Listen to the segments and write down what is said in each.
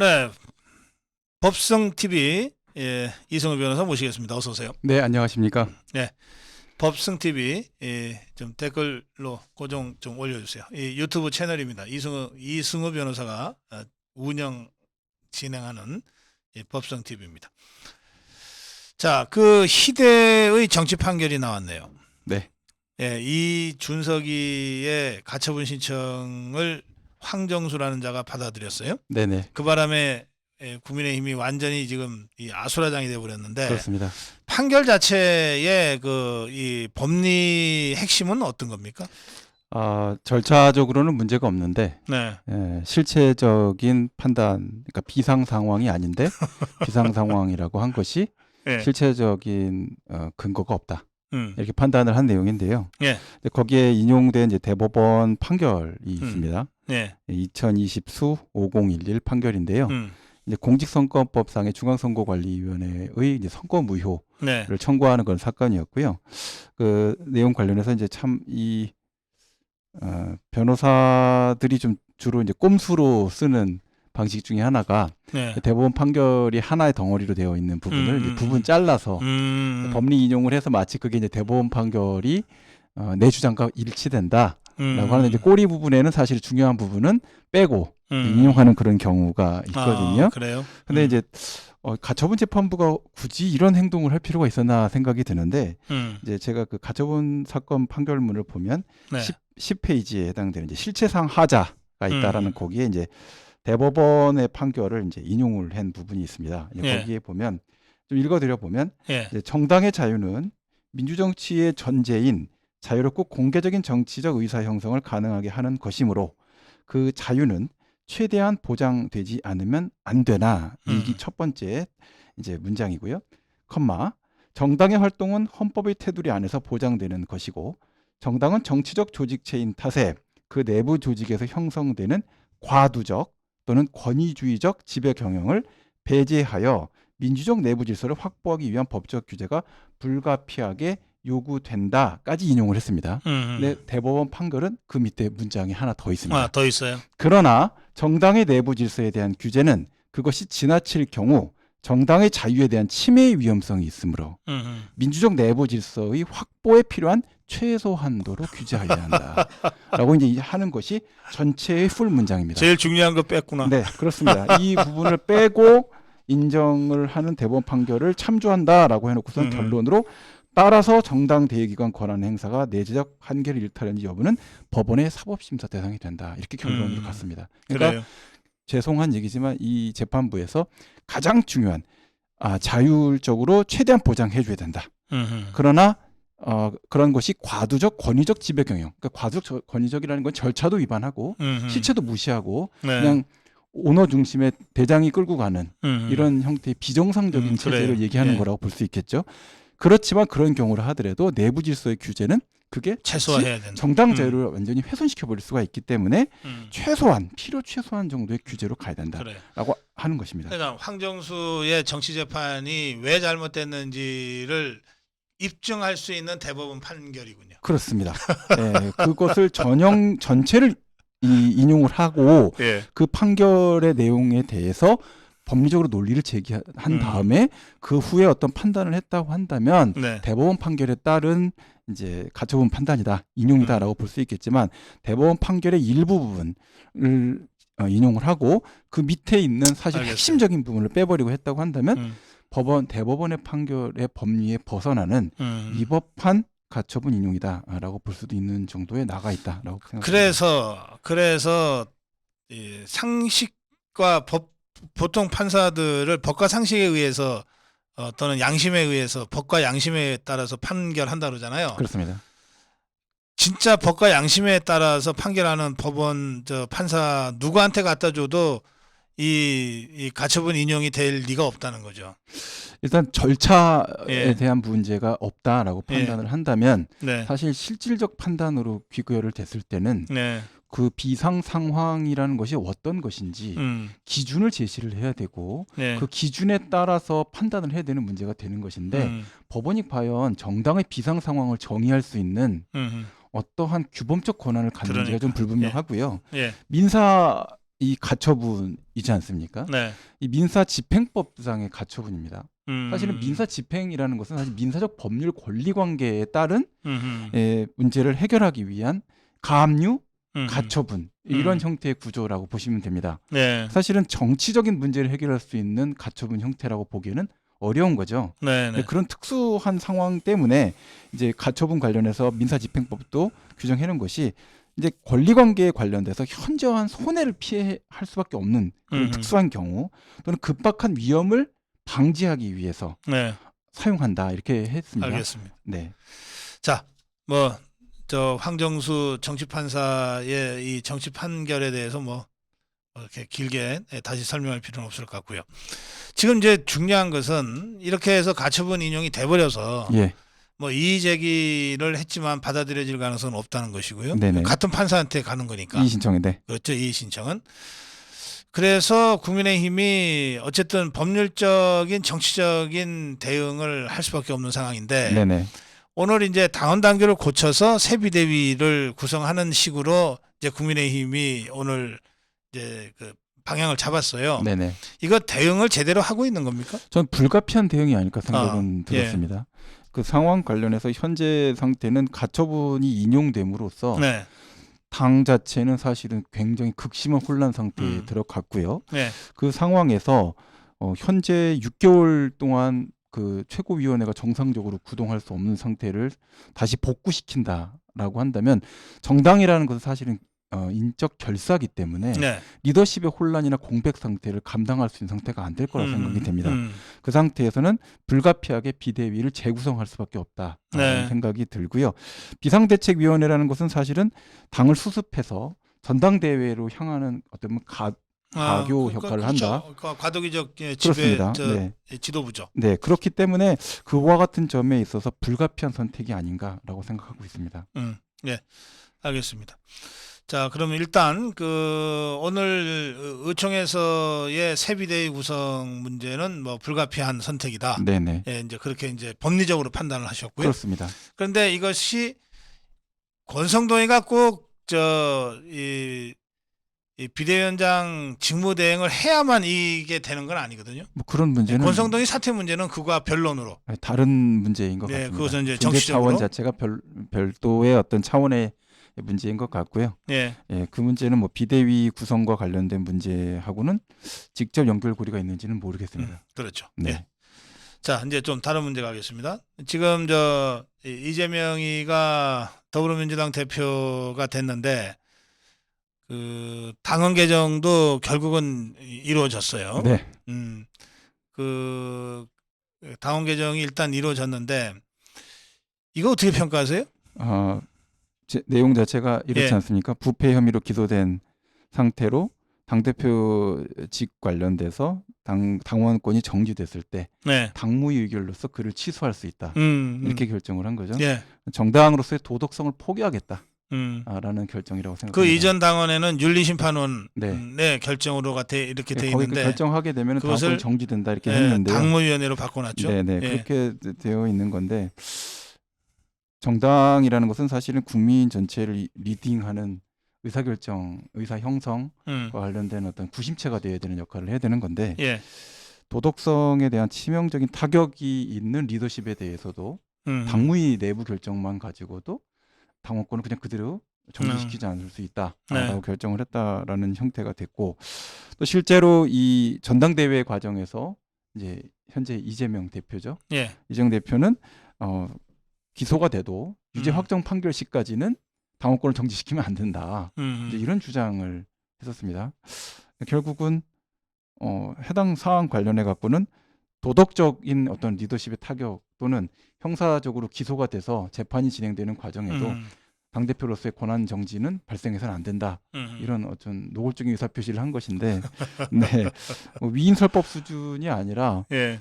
네, 법성 TV 이승우 변호사 모시겠습니다. 어서 오세요. 네, 안녕하십니까. 네, 법성 TV 좀 댓글로 고정 좀 올려주세요. 이 유튜브 채널입니다. 이승우 변호사가 운영 진행하는 법성 TV입니다. 자, 그 희대의 정치 판결이 나왔네요. 네, 이 준석이의 가처분 신청을 황정수라는 자가 받아들였어요. 네네, 그 바람에 국민의힘이 완전히 지금 이 아수라장이 돼버렸는데 그렇습니다. 판결 자체의 이 법리 핵심은 어떤 겁니까? 절차적으로는 문제가 없는데 네, 실체적인 판단, 그러니까 비상 상황이 아닌데 비상 상황이라고 한 것이 예, 실체적인 근거가 없다. 음, 이렇게 판단을 한 내용인데요. 예, 근데 거기에 인용된 이제 대법원 판결이 있습니다. 예, 2020수 5011 판결인데요. 음, 이제 공직선거법상의 중앙선거관리위원회의 이제 선거 무효를 네, 청구하는 그런 사건이었고요. 그 내용 관련해서 이제 참 변호사들이 좀 주로 이제 꼼수로 쓰는 방식 중에 하나가 네, 대법원 판결이 하나의 덩어리로 되어 있는 부분을 이제 부분 잘라서 법리 인용을 해서 마치 그게 이제 대법원 판결이 내 주장과 일치된다라고 하는 이제 꼬리 부분에는 사실 중요한 부분은 빼고 인용하는 그런 경우가 있거든요. 그래요? 근데 이제 가처분 재판부가 굳이 이런 행동을 할 필요가 있었나 생각이 드는데 이제 제가 그 가처분 사건 판결문을 보면 네, 10페이지에 해당되는 이제 실체상 하자가 있다라는 거기에 이제 대법원의 판결을 이제 인용을 한 부분이 있습니다. 예. 거기에 보면 좀 읽어드려 보면 예, 이제 정당의 자유는 민주정치의 전제인 자유롭고 공개적인 정치적 의사 형성을 가능하게 하는 것이므로 그 자유는 최대한 보장되지 않으면 안 되나. 이게 첫 번째 이제 문장이고요. 컴마. 정당의 활동은 헌법의 테두리 안에서 보장되는 것이고 정당은 정치적 조직체인 탓에 그 내부 조직에서 형성되는 과두적 또는 권위주의적 지배 경영을 배제하여 민주적 내부 질서를 확보하기 위한 법적 규제가 불가피하게 요구된다까지 인용을 했습니다. 근데 대법원 판결은 그 밑에 문장이 하나 더 있습니다. 더 있어요. 그러나 정당의 내부 질서에 대한 규제는 그것이 지나칠 경우 정당의 자유에 대한 침해의 위험성이 있으므로 민주적 내부 질서의 확보에 필요한 최소 한도로 규제하여야 한다라고 이제 하는 것이 전체의 풀 문장입니다. 제일 중요한 거 뺐구나. 네, 그렇습니다. 이 부분을 빼고 인정을 하는 대법원 판결을 참조한다라고 해놓고선 결론으로 따라서 정당 대의기관 권한 행사가 내재적 한계를 일탈하는지 여부는 법원의 사법심사 대상이 된다. 이렇게 결론으로 갔습니다. 그러니까 그래요. 죄송한 얘기지만 이 재판부에서 가장 중요한 자율적으로 최대한 보장해줘야 된다. 그러나 그런 것이 과도적 권위적 지배 경영. 그러니까 과도적 권위적이라는 건 절차도 위반하고 실체도 무시하고 네. 그냥 오너 중심의 대장이 끌고 가는 이런 형태의 비정상적인 체제를 그래요. 얘기하는 예. 거라고 볼 수 있겠죠. 그렇지만 그런 경우를 하더라도 내부 질서의 규제는 그게 최소화해야 된다. 정당 자유를 완전히 훼손시켜 버릴 수가 있기 때문에 음. 필요 최소한 정도의 규제로 가야 그래. 된다라고 하는 것입니다. 그러니까 황정수의 정치 재판이 왜 잘못됐는지를 입증할 수 있는 대법원 판결이군요. 그렇습니다. 네, 그것을 전체를 인용을 하고 예. 그 판결의 내용에 대해서 법리적으로 논리를 제기한 다음에 그 후에 어떤 판단을 했다고 한다면 네. 대법원 판결에 따른 이제 가처분 판단이다, 인용이다라고 볼 수 있겠지만 대법원 판결의 일부 부분을 인용을 하고 그 밑에 있는 사실 알겠어요. 핵심적인 부분을 빼버리고 했다고 한다면 대법원의 판결의 법리에 벗어나는 위법한 가처분 인용이다라고 볼 수도 있는 정도에 나가 있다라고 생각합니다. 그래서 이 상식과 보통 판사들을 법과 상식에 의해서 또는 양심에 의해서 법과 양심에 따라서 판결한다 그러잖아요. 그렇습니다. 진짜 법과 양심에 따라서 판결하는 법원 판사 누구한테 갖다 줘도 이 가처분 인용이 될 리가 없다는 거죠. 일단 절차에 예. 대한 문제가 없다라고 판단을 한다면 네. 사실 실질적 판단으로 귀결을 됐을 때는 네. 그 비상 상황이라는 것이 어떤 것인지 기준을 제시를 해야 되고 네. 그 기준에 따라서 판단을 해야 되는 문제가 되는 것인데 법원이 과연 정당의 비상 상황을 정의할 수 있는 어떠한 규범적 권한을 갖는지가 좀 불분명하고요. 예. 민사 이 가처분이지 않습니까? 네. 이 민사집행법상의 가처분입니다. 사실은 음. 민사집행이라는 것은 사실 민사적 법률 권리관계에 따른 음흠. 문제를 해결하기 위한 가압류, 음흠. 가처분 이런 형태의 구조라고 보시면 됩니다. 네. 사실은 정치적인 문제를 해결할 수 있는 가처분 형태라고 보기에는 어려운 거죠. 네. 네. 그런 특수한 상황 때문에 이제 가처분 관련해서 민사집행법도 규정해 놓은 것이 이제 권리관계에 관련돼서 현저한 손해를 피할 수밖에 없는 그런 음흠. 특수한 경우 또는 급박한 위험을 방지하기 위해서 네. 사용한다 이렇게 했습니다. 알겠습니다. 네, 자, 뭐 저 황정수 정치판사의 이 정치 판결에 대해서 뭐 이렇게 길게 다시 설명할 필요는 없을 것 같고요. 지금 이제 중요한 것은 이렇게 해서 가처분 인용이 돼버려서 예, 뭐 이의 제기를 했지만 받아들여질 가능성은 없다는 것이고요. 네네. 같은 판사한테 가는 거니까. 이의 신청인데, 그렇죠. 이의 신청은. 그래서 국민의힘이 어쨌든 법률적인 정치적인 대응을 할 수밖에 없는 상황인데 네네, 오늘 이제 당헌 당규를 고쳐서 새 비대위를 구성하는 식으로 이제 국민의힘이 오늘 이제 그 방향을 잡았어요. 네네. 이거 대응을 제대로 하고 있는 겁니까? 전 불가피한 대응이 아닐까 생각은 예. 들었습니다. 그 상황 관련해서 현재 상태는 가처분이 인용됨으로써 네. 당 자체는 사실은 굉장히 극심한 혼란 상태에 들어갔고요. 네. 그 상황에서 현재 6개월 동안 그 최고위원회가 정상적으로 구동할 수 없는 상태를 다시 복구시킨다라고 한다면 정당이라는 것은 사실은 인적 결사기 때문에 네. 리더십의 혼란이나 공백 상태를 감당할 수 있는 상태가 안 될 거라 생각이 됩니다. 그 상태에서는 불가피하게 비대위를 재구성할 수밖에 없다라는 네. 생각이 들고요. 비상대책위원회라는 것은 사실은 당을 수습해서 전당대회로 향하는 어떤 가교 역할을 한다. 그렇죠. 과도기적 그렇습니다. 지배 네. 지도부죠. 네, 그렇기 때문에 그와 같은 점에 있어서 불가피한 선택이 아닌가라고 생각하고 있습니다. 네, 알겠습니다. 자, 그러면 일단 그 오늘 의총에서의 새 비대위 구성 문제는 뭐 불가피한 선택이다. 네네. 예, 이제 그렇게 이제 법리적으로 판단을 하셨고요. 그렇습니다. 그런데 이것이 권성동이가 꼭이 비대위원장 직무대행을 해야만 이게 되는 건 아니거든요. 뭐 그런 문제는 권성동이 사퇴 문제는 그거와 변론으로. 다른 문제인 것 네, 같습니다. 그것은 이제 존재 정치적으로. 차원 자체가 별도의 어떤 차원의 문제인 것 같고요. 예. 예, 그 문제는 뭐 비대위 구성과 관련된 문제하고는 직접 연결고리가 있는지는 모르겠습니다. 그렇죠. 네. 예. 자, 이제 좀 다른 문제 가겠습니다. 지금 이재명이가 더불어민주당 대표가 됐는데 그 당헌 개정도 결국은 이루어졌어요. 네. 그 당헌 개정이 일단 이루어졌는데 이거 어떻게 평가하세요? 내용 자체가 이렇지 예. 않습니까? 부패 혐의로 기소된 상태로 당대표직 관련돼서 당원권이 정지됐을 때 네. 당무위 의결로서 그를 취소할 수 있다. 이렇게 결정을 한 거죠. 예. 정당으로서의 도덕성을 포기하겠다. 음. 라는 결정이라고 생각합니다. 그 이전 당원에는 윤리심판원의 네. 결정으로 이렇게 돼 거기 있는데 결정하게 되면 그것을 당권 정지된다 이렇게 했는데요. 당무위원회로 바꿔놨죠. 네네. 예. 그렇게 되어 있는 건데 정당이라는 것은 사실은 국민 전체를 리딩하는 의사결정, 의사 형성과 관련된 어떤 구심체가 되어야 되는 역할을 해야 되는 건데 예. 도덕성에 대한 치명적인 타격이 있는 리더십에 대해서도 당무위 내부 결정만 가지고도 당원권을 그냥 그대로 정지시키지 않을 수 있다라고 네. 결정을 했다라는 형태가 됐고 또 실제로 이 전당대회 과정에서 이제 현재 이재명 대표죠. 예. 이재명 대표는 기소가 돼도 유죄 확정 판결 시까지는 당원권을 정지시키면 안 된다. 이제 이런 주장을 했었습니다. 결국은 해당 사안 관련해 갖고는 도덕적인 어떤 리더십의 타격 또는 형사적으로 기소가 돼서 재판이 진행되는 과정에도 당대표로서의 권한 정지는 발생해서는 안 된다. 이런 어떤 노골적인 의사표시를 한 것인데 네. 위인설법 수준이 아니라 예.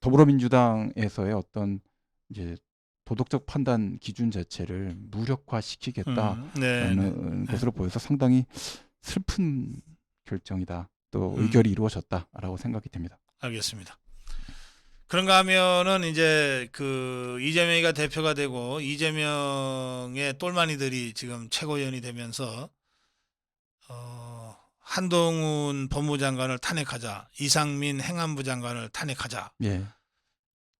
더불어민주당에서의 어떤 이제 도덕적 판단 기준 자체를 무력화시키겠다라는 것으로 보여서 상당히 슬픈 결정이다. 또 의결이 이루어졌다라고 생각이 됩니다. 알겠습니다. 그런가 하면은 이제 그 이재명이가 대표가 되고 이재명의 똘마니들이 지금 최고위원이 되면서 한동훈 법무장관을 탄핵하자, 이상민 행안부 장관을 탄핵하자, 예.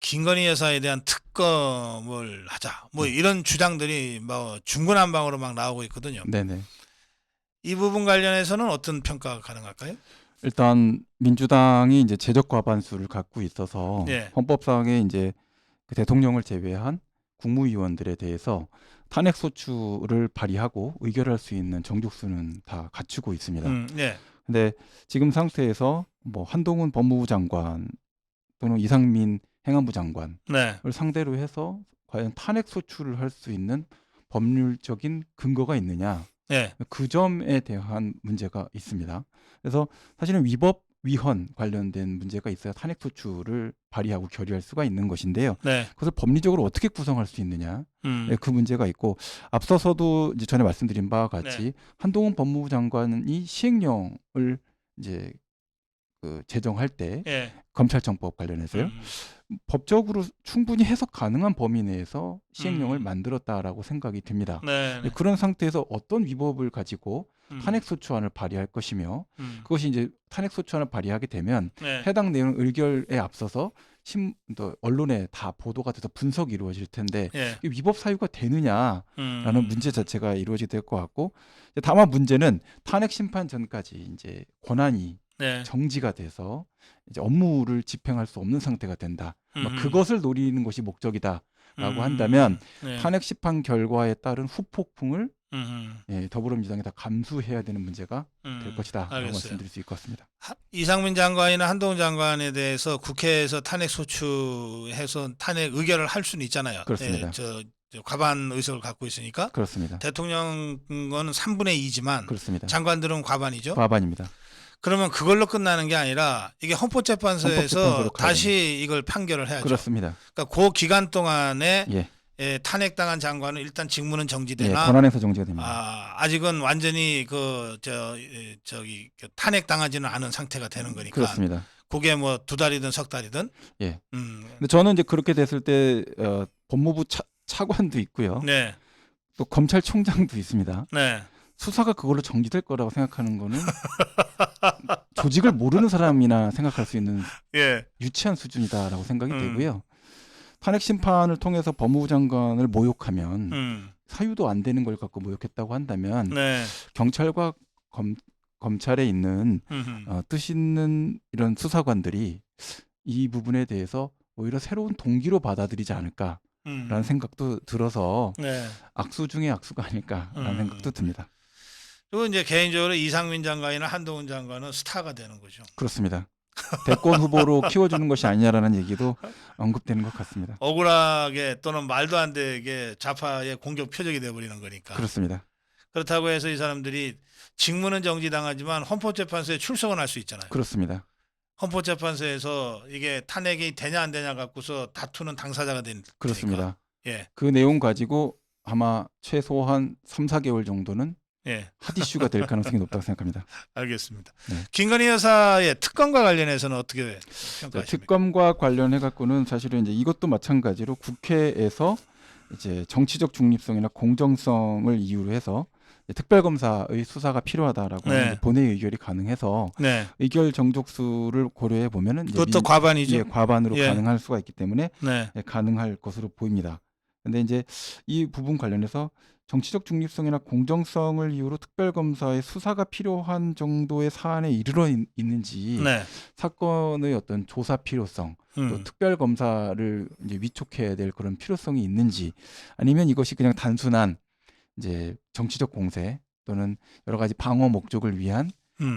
김건희 여사에 대한 특검을 하자, 뭐 이런 주장들이 뭐 중구난방으로 막 나오고 있거든요. 네네. 이 부분 관련해서는 어떤 평가가 가능할까요? 일단 민주당이 이제 제적 과반수를 갖고 있어서 예. 헌법상에 이제 그 대통령을 제외한 국무위원들에 대해서 탄핵 소추를 발의하고 의결할 수 있는 정족수는 다 갖추고 있습니다. 예. 근데 지금 상태에서 뭐 한동훈 법무부 장관 또는 이상민 행안부 장관을 네. 상대로 해서 과연 탄핵 소추를 할 수 있는 법률적인 근거가 있느냐, 예. 그 점에 대한 문제가 있습니다. 그래서 사실은 위법 위헌 관련된 문제가 있어야 탄핵 소추를 발의하고 결의할 수가 있는 것인데요. 네. 그것을 법리적으로 어떻게 구성할 수 있느냐, 네, 그 문제가 있고, 앞서서도 이제 전에 말씀드린 바와 같이 네. 한동훈 법무부 장관이 시행령을 이제 그 제정할 때 예. 검찰청법 관련해서요. 법적으로 충분히 해석 가능한 범위 내에서 시행령을 음. 만들었다라고 생각이 됩니다. 네. 네. 그런 상태에서 어떤 위법을 가지고 음. 탄핵소추안을 발의할 것이며, 음. 그것이 이제 탄핵소추안을 발의하게 되면 네. 해당 내용 의결에 앞서서 또 언론에 다 보도가 돼서 분석이 이루어질 텐데 예. 이 위법 사유가 되느냐라는 문제 자체가 이루어지게 될 것 같고, 다만 문제는 탄핵 심판 전까지 이제 권한이 네. 정지가 돼서 이제 업무를 집행할 수 없는 상태가 된다. 그것을 노리는 것이 목적이다라고 한다면 네. 탄핵 심판 결과에 따른 후폭풍을 음. 더불어민주당이 다 감수해야 되는 문제가 될 것이다라고 알겠어요. 말씀드릴 수 있을 것 같습니다. 이상민 장관이나 한동훈 장관에 대해서 국회에서 탄핵 소추해서 탄핵 의결을 할 수는 있잖아요. 그렇습니다. 예, 저 과반 의석을 갖고 있으니까. 그렇습니다. 대통령은 3분의 2지만 그렇습니다. 장관들은 과반이죠. 과반입니다. 그러면 그걸로 끝나는 게 아니라 이게 헌법재판소에서 헌법재판소로 가야 다시 이걸 판결을 해야죠. 그렇습니다. 그러니까 그 기간 동안에 예, 탄핵당한 장관은 일단 직무는 예, 정지되나 권한에서 정지가 됩니다. 아직은 완전히 탄핵당하지는 않은 상태가 되는 거니까. 그렇습니다. 그게 뭐 2달이든 석 달이든. 예. 근데 저는 이제 그렇게 됐을 때 법무부 차관도 있고요. 네. 또 검찰총장도 있습니다. 네. 수사가 그걸로 정지될 거라고 생각하는 거는 조직을 모르는 사람이나 생각할 수 있는 예. 유치한 수준이다라고 생각이 되고요. 탄핵 심판을 통해서 법무부 장관을 모욕하면 사유도 안 되는 걸 갖고 모욕했다고 한다면 네. 경찰과 검찰에 있는 뜻 있는 이런 수사관들이 이 부분에 대해서 오히려 새로운 동기로 받아들이지 않을까라는 생각도 들어서 네. 악수 중에 악수가 아닐까라는 생각도 듭니다. 그리고 이제 개인적으로 이상민 장관이나 한동훈 장관은 스타가 되는 거죠. 그렇습니다. 대권 후보로 키워주는 것이 아니냐라는 얘기도 언급되는 것 같습니다. 억울하게 또는 말도 안 되게 좌파의 공격 표적이 되어버리는 거니까. 그렇습니다. 그렇다고 해서 이 사람들이 직무는 정지당하지만 헌법재판소에 출석은 할 수 있잖아요. 그렇습니다. 헌법재판소에서 이게 탄핵이 되냐 안 되냐 갖고서 다투는 당사자가 되니까. 그렇습니다. 예. 그 내용 가지고 아마 최소한 3, 4개월 정도는 예. 핫 이슈가 될 가능성이 높다고 생각합니다. 알겠습니다. 네. 김건희 여사의 특검과 관련해서는 어떻게 평가하십니까? 특검과 관련해 갖고는 사실은 이제 이것도 마찬가지로 국회에서 이제 정치적 중립성이나 공정성을 이유로 해서 특별검사의 수사가 필요하다라고 하는 본회의 의결이 가능해서 의결 정족수를 고려해 보면은 그것도 과반이죠. 예, 과반으로 가능할 수가 있기 때문에 가능할 것으로 보입니다. 근데 이제 이 부분 관련해서 정치적 중립성이나 공정성을 이유로 특별검사의 수사가 필요한 정도의 사안에 이르러 있는지, 사건의 어떤 조사 필요성, 또 특별검사를 이제 위촉해야 될 그런 필요성이 있는지, 아니면 이것이 그냥 단순한 이제 정치적 공세 또는 여러 가지 방어 목적을 위한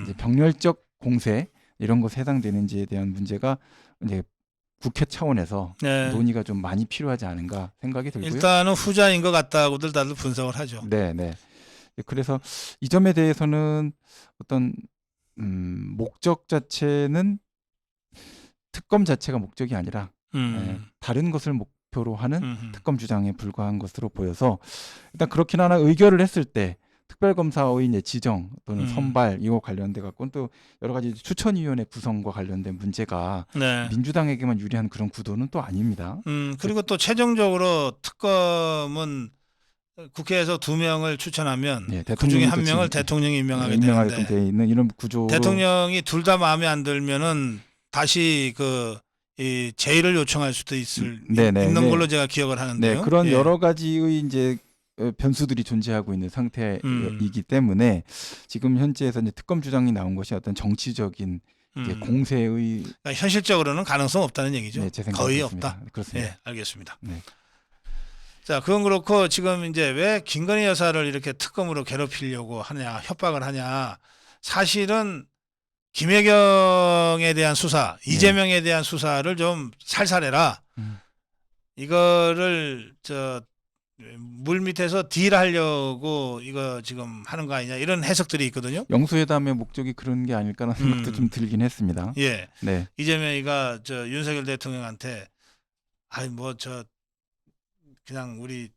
이제 병렬적 공세 이런 것에 해당되는지에 대한 문제가 이제 국회 차원에서 논의가 좀 많이 필요하지 않은가 생각이 들고요. 일단은 후자인 것 같다고들 다들 분석을 하죠. 네. 그래서 이 점에 대해서는 어떤 목적 자체는 특검 자체가 목적이 아니라 다른 것을 목표로 하는 특검 주장에 불과한 것으로 보여서, 일단 그렇긴 하나 의결을 했을 때 특별검사의 이제 지정 또는 선발 이거 관련돼 갖고는 또 여러 가지 추천위원회 구성과 관련된 문제가 민주당에게만 유리한 그런 구도는 또 아닙니다. 그리고 또 최종적으로 특검은 국회에서 2명을 추천하면 예, 그 중에 대통령이 한 명을 또 대통령이 임명하게 임명하게끔 되는데 돼 있는 이런 구조로 대통령이 둘 다 마음에 안 들면은 다시 이 제의를 요청할 수도 네네, 있는 네, 걸로 제가 기억을 네, 하는데요. 그런 예. 여러 가지의 이제 변수들이 존재하고 있는 상태이기 때문에 지금 현재에서 이제 특검 주장이 나온 것이 어떤 정치적인 이제 공세의 그러니까 현실적으로는 가능성 없다는 얘기죠. 네, 제 생각은 거의 그렇습니다. 없다. 그렇습니다. 예, 알겠습니다. 네. 자, 그건 그렇고 지금 이제 왜 김건희 여사를 이렇게 특검으로 괴롭히려고 하냐, 협박을 하냐. 사실은 김혜경에 대한 수사, 네. 이재명에 대한 수사를 좀 살살해라. 이거를 물 밑에서 딜하려고 이거 지금 하는 거 아니냐 이런 해석들이 있거든요. 영수회담의 목적이 그런 게 아닐까라는 생각도 좀 들긴 했습니다. 예, 네. 이재명이가 윤석열 대통령한테 아이 그냥 우리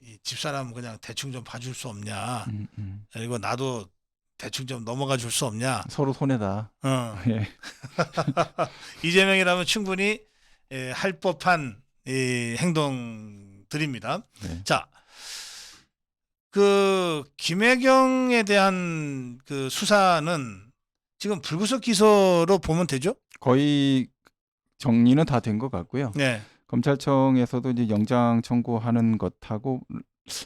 이 집사람 그냥 대충 좀 봐줄 수 없냐. 그리고 나도 대충 좀 넘어가 줄 수 없냐. 서로 손해다. 예. 이재명이라면 충분히 할 법한 이 행동들입니다. 네. 자, 그 김혜경에 대한 그 수사는 지금 불구속 기소로 보면 되죠? 거의 정리는 다 된 것 같고요. 네. 검찰청에서도 이제 영장 청구하는 것하고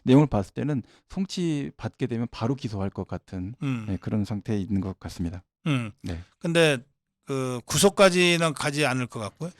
내용을 봤을 때는 송치 받게 되면 바로 기소할 것 같은 네, 그런 상태에 있는 것 같습니다. 네. 근데 그 구속까지는 가지 않을 것 같고요.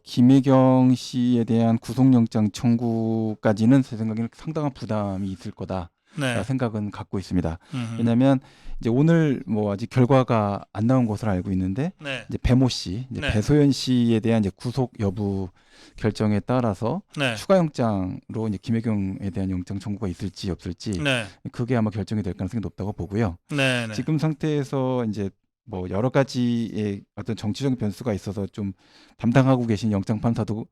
김혜경 씨에 대한 구속영장 청구까지는 제 생각에는 상당한 부담이 있을 거다. 네. 생각은 갖고 있습니다. 왜냐하면 이제 오늘 뭐 아직 결과가 안 나온 것으로 알고 있는데 네. 이제 배모 씨, 이제 네. 배소연 씨에 대한 이제 구속 여부 결정에 따라서 네. 추가 영장으로 이제 김혜경에 대한 영장 청구가 있을지 없을지 네. 그게 아마 결정이 될 가능성이 높다고 보고요. 네. 네. 지금 상태에서 이제 뭐 여러 가지의 어떤 정치적인 변수가 있어서 좀 담당하고 계신 영장 판사도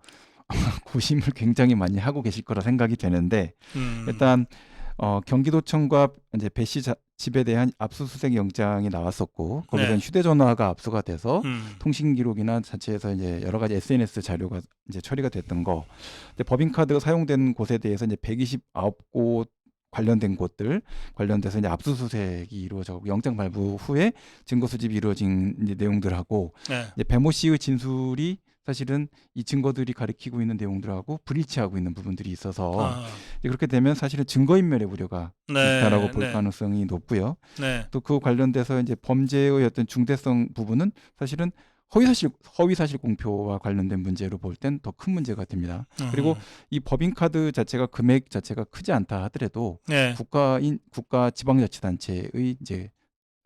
아마 고심을 굉장히 많이 하고 계실 거라 생각이 되는데 일단 경기도청과 이제 배 씨 집에 대한 압수수색 영장이 나왔었고 거기서 네. 휴대전화가 압수가 돼서 통신 기록이나 자체에서 이제 여러 가지 SNS 자료가 이제 처리가 됐던 거. 근데 법인카드가 사용된 곳에 대해서 이제 129곳 관련된 곳들 관련돼서 이제 압수수색이 이루어졌고 영장 발부 후에 증거 수집이 이루어진 이제 내용들하고 네. 이제 배모 씨의 진술이 사실은 이 증거들이 가리키고 있는 내용들하고 불일치하고 있는 부분들이 있어서 이제 그렇게 되면 사실은 증거인멸의 우려가 네. 있다라고 볼 네. 가능성이 높고요. 네. 또 그 관련돼서 이제 범죄의 어떤 중대성 부분은 사실은 허위사실 공표와 관련된 문제로 볼 땐 더 큰 문제가 됩니다. 그리고 이 법인카드 자체가 금액 자체가 크지 않다 하더라도 네. 국가 지방자치단체의 이제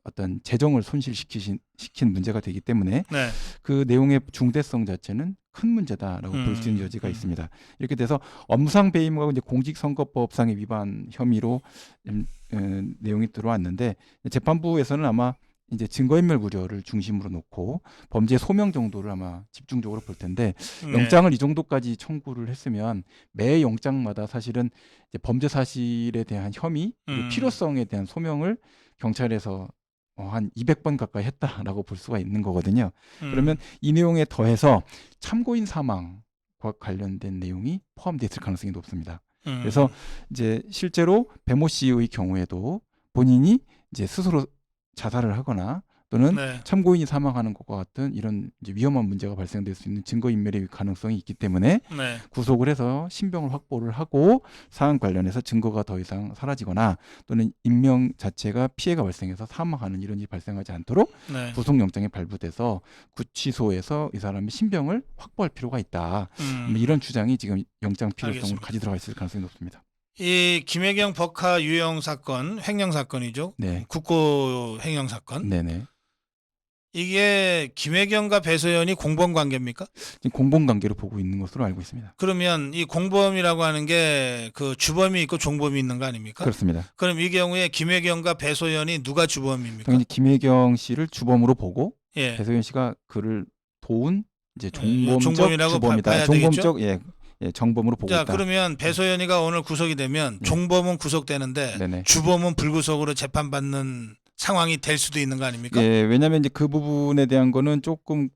어떤 재정을 손실시킨 문제가 되기 때문에 네. 그 내용의 중대성 자체는 큰 문제다라고 볼 수 있는 여지가 있습니다. 이렇게 돼서 업무상 배임과 이제 공직선거법상의 위반 혐의로 내용이 들어왔는데 재판부에서는 아마 이제 증거인멸 우려를 중심으로 놓고 범죄 소명 정도를 아마 집중적으로 볼 텐데 영장을 이 정도까지 청구를 했으면 매 영장마다 사실은 이제 범죄 사실에 대한 혐의 그리고 필요성에 대한 소명을 경찰에서 한 200번 가까이 했다라고 볼 수가 있는 거거든요. 그러면 이 내용에 더해서 참고인 사망과 관련된 내용이 포함되어 있을 가능성이 높습니다. 그래서 이제 실제로 배모 씨의 경우에도 본인이 이제 스스로 자살을 하거나 또는 네. 참고인이 사망하는 것과 같은 이런 이제 위험한 문제가 발생될 수 있는 증거인멸의 가능성이 있기 때문에 네. 구속을 해서 신병을 확보를 하고 사안 관련해서 증거가 더 이상 사라지거나 또는 인명 자체가 피해가 발생해서 사망하는 이런 일이 발생하지 않도록 네. 구속영장이 발부돼서 구치소에서 이 사람이 신병을 확보할 필요가 있다. 이런 주장이 지금 영장 필요성을 알겠습니다. 가지고 들어가 있을 가능성이 높습니다. 이 김혜경 법카 유형 사건, 횡령 사건이죠. 네. 국고 횡령 사건. 네네. 이게 김혜경과 배소연이 공범 관계입니까? 지금 공범 관계로 보고 있는 것으로 알고 있습니다. 그러면 이 공범이라고 하는 게 그 주범이 있고 종범이 있는 거 아닙니까? 그렇습니다. 그럼 이 경우에 김혜경과 배소연이 누가 주범입니까? 당연히 김혜경 씨를 주범으로 보고 예. 배소연 씨가 그를 도운 이제 종범이라고 종범적 주범이다. 봐야 종범적 정범으로 보고 자, 있다. 그러면 배소연이가 오늘 구속이 되면 종범은 구속되는데 네네. 주범은 불구속으로 재판받는 상황이 될 수도 있는 거 아닙니까? 예, 왜냐하면 이제 그 부분에 대한 거는 조금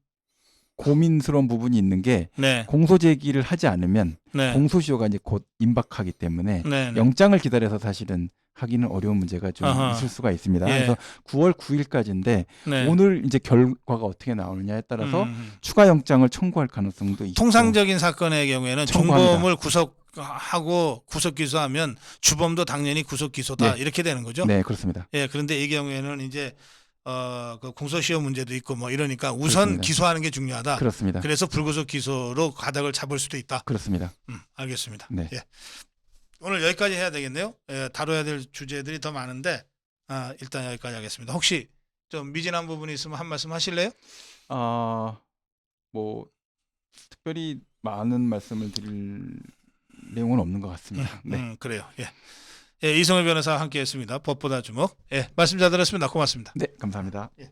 고민스러운 부분이 있는 게 네. 공소 제기를 하지 않으면 네. 공소시효가 이제 곧 임박하기 때문에 네. 네. 영장을 기다려서 사실은 하기는 어려운 문제가 좀 아하. 있을 수가 있습니다. 예. 그래서 9월 9일까지인데 네. 오늘 이제 결과가 어떻게 나오느냐에 따라서 음. 추가 영장을 청구할 가능성도 있고. 통상적인 사건의 경우에는 청구합니다. 종범을 구속하고 구속 기소하면 주범도 당연히 구속 기소다 네. 이렇게 되는 거죠. 네, 그렇습니다. 예, 그런데 이 경우에는 이제 그 공소시효 문제도 있고 뭐 이러니까 우선 그렇습니다. 기소하는 게 중요하다. 그렇습니다. 그래서 불구속 기소로 가닥을 잡을 수도 있다. 그렇습니다. 알겠습니다. 네. 예. 오늘 여기까지 해야 되겠네요. 예, 다뤄야 될 주제들이 더 많은데 일단 여기까지 하겠습니다. 혹시 좀 미진한 부분이 있으면 한 말씀 하실래요? 뭐 특별히 많은 말씀을 드릴 내용은 없는 것 같습니다. 네. 그래요. 예. 예, 이성일 변호사와 함께했습니다. 법보다 주목. 예, 말씀 잘 들었습니다. 고맙습니다. 네, 감사합니다. 예.